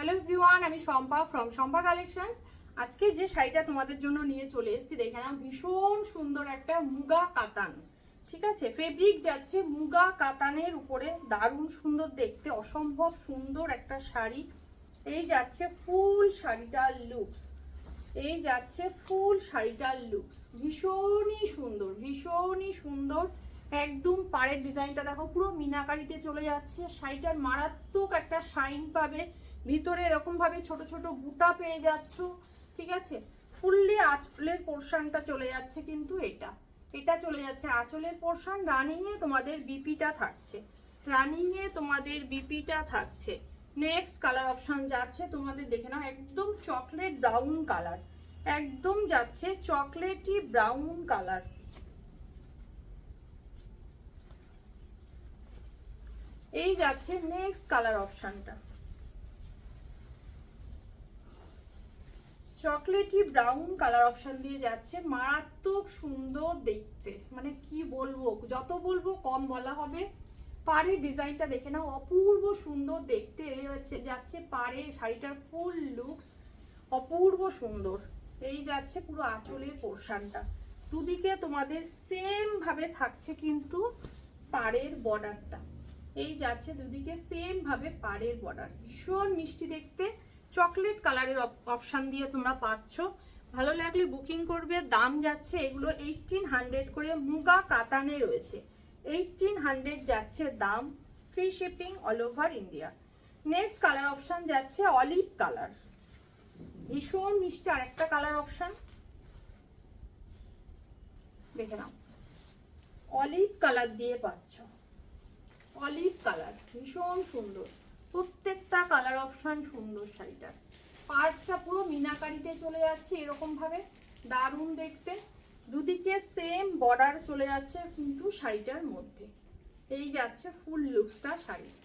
Hello everyone, আমি Shampa from Shampa collections. আজকে যে শাড়িটা তোমাদের জন্য নিয়ে চলে এসেছি দেখে নাও, ভীষণ সুন্দর একটা মুগা কাতান। ঠিক আছে, ফেব্রিক যাচ্ছে মুগা কাতানের উপরে, দারুণ সুন্দর দেখতে, অসম্ভব সুন্দর একটা শাড়ি। এই যাচ্ছে ফুল শাড়িটার লুকস, এই যাচ্ছে ফুল শাড়িটার লুকস, ভীষণই সুন্দর, ভীষণই সুন্দর। একদম পাড়ের ডিজাইনটা দেখো, পুরো মিনাকারিতে চলে যাচ্ছে। শাড়িটার মারাত্মক একটা শাইন পাবে, ভিতরে এরকম ভাবে ছোট ছোট বুটা পেয়ে যাচ্ছ। ঠিক আছে, ফুললি আঁচলের পোর্শনটা চলে যাচ্ছে, কিন্তু এটা চলে যাচ্ছে আঁচলের পোর্শন। রানিংয়ে তোমাদের বিপিটা থাকছে, রানিংয়ে তোমাদের বিপিটা থাকছে। নেক্সট কালার অপশন যাচ্ছে তোমাদের, দেখে নাও, একদম চকলেট ব্রাউন কালার, একদম যাচ্ছে চকলেটি ব্রাউন কালার। এই যাচ্ছে নেক্সট কালার অপশনটা, চকলেটি ব্রাউন কালার অপশন দিয়ে যাচ্ছে, মারাত্মক সুন্দর দেখতে, মানে কি বলবো, যত বলবো কম বলা হবে। পাড়ের ডিজাইনটা দেখে নাও, অপূর্ব সুন্দর দেখতে। এই হচ্ছে যাচ্ছে পাড়ে শাড়িটার ফুল লুকস, অপূর্ব সুন্দর। এই যাচ্ছে পুরো আঁচলের পোর্শনটা, দুদিকে তোমাদের সেম ভাবে থাকছে কিন্তু পাড়ের বর্ডারটা। এই যাচ্ছে দুদিকে সেম ভাবে পাড়ের বর্ডার, ভীষণ মিষ্টি দেখতে, চকলেট কালারের অপশান দিয়ে তোমরা পাচ্ছ। ভালো লাগলে বুকিং করবে। দাম যাচ্ছে এগুলো 1800 করে, মুগা কাতানে রয়েছে, 1800 যাচ্ছে দাম, free shipping all over India. Next colour option যাচ্ছে অলিভ কালার, ভীষণ মিষ্টি আরেকটা কালার অপশান, দেখে নাও, অলিভ কালার দিয়ে পাচ্ছ, অলিভ কালার, ভীষণ সুন্দর, প্রত্যেকটা কালার অপশন সুন্দর। শাড়িটার পার্টটা পুরো মিনাকারিতে চলে যাচ্ছে এরকম ভাবে, দারুণ দেখতে, দুদিকে সেম বর্ডার চলে যাচ্ছে কিন্তু শাড়িটার মধ্যে। এই যাচ্ছে ফুল লুকসটা শাড়ির,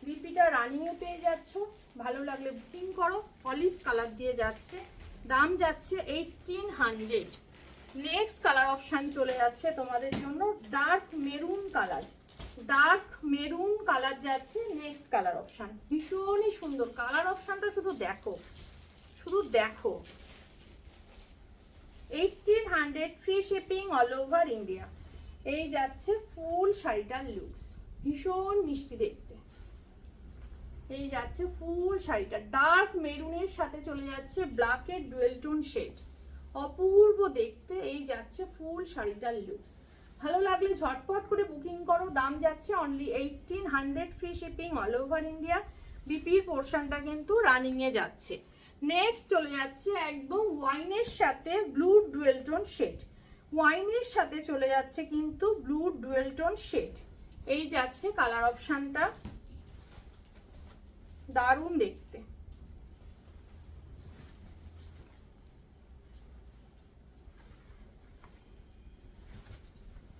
বিপিটা রানিংয়ে পেয়ে যাচ্ছ। ভালো লাগলে বুকিং করো। অলিভ কালার দিয়ে যাচ্ছে, দাম যাচ্ছে 1800। নেক্সট কালার অপশান চলে যাচ্ছে তোমাদের জন্য dark maroon colour, dark maroon colour যাচ্ছে নেক্সট কালার অপশান, ভীষণই সুন্দর কালার অপশানটা, শুধু দেখো, শুধু দেখো। 1800, free shipping all over India. এই যাচ্ছে ফুল শাড়িটার লুকস, ভীষণ মিষ্টি দেখতে। এই যাচ্ছে ফুল শাড়িটা, ডার্ক মেরুনের সাথে চলে যাচ্ছে ব্ল্যাকের ডুয়েল টোন শেড, অপূর্ব দেখতে। এই যাচ্ছে ফুল শাড়িটার লুকস, ভালো লাগলে ঝটপট করে বুকিং করো। দাম যাচ্ছে only 1800, free shipping all over India. বিপির পোর্শনটা কিন্তু রানিংয়ে যাচ্ছে। নেক্সট চলে যাচ্ছে একদম ওয়াইনের সাথে ব্লু ডুয়েল টোন শেড, ওয়াইনের সাথে চলে যাচ্ছে কিন্তু ব্লু ডুয়েল টোন শেড। এই যাচ্ছে কালার অপশানটা, দারুণ দেখতে।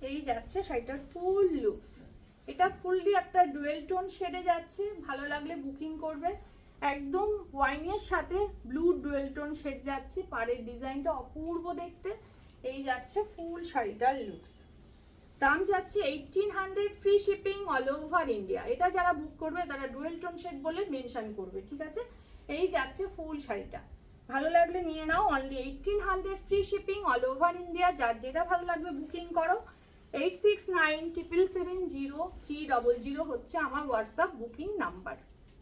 এই যাচ্ছে শাড়িটার ফুল লুকস, এটা ফুললি একটা ডুয়েল টোন শেডে যাচ্ছে, ভালো লাগলে বুকিং করবে। একদম ওয়াইনের সাথে ব্লু ডুয়েল টোন শেড যাচ্ছে, পাড়ের ডিজাইনটা অপূর্ব দেখতে। এই যাচ্ছে ফুল শাড়িটার লুকস, দাম যাচ্ছে 1800, free shipping all over India. এটা যারা বুক করবে তারা ডুয়েল টোন শেড বলে মেনশন করবে, ঠিক আছে। এই যাচ্ছে ফুল শাড়িটা, ভালো লাগলে নিয়ে নাও, only 1800, free shipping all over India. যার যেটা ভালো লাগবে বুকিং করো। 8697770300 হচ্ছে আমার হোয়াটসঅ্যাপ বুকিং নাম্বার।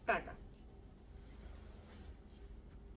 টাটা।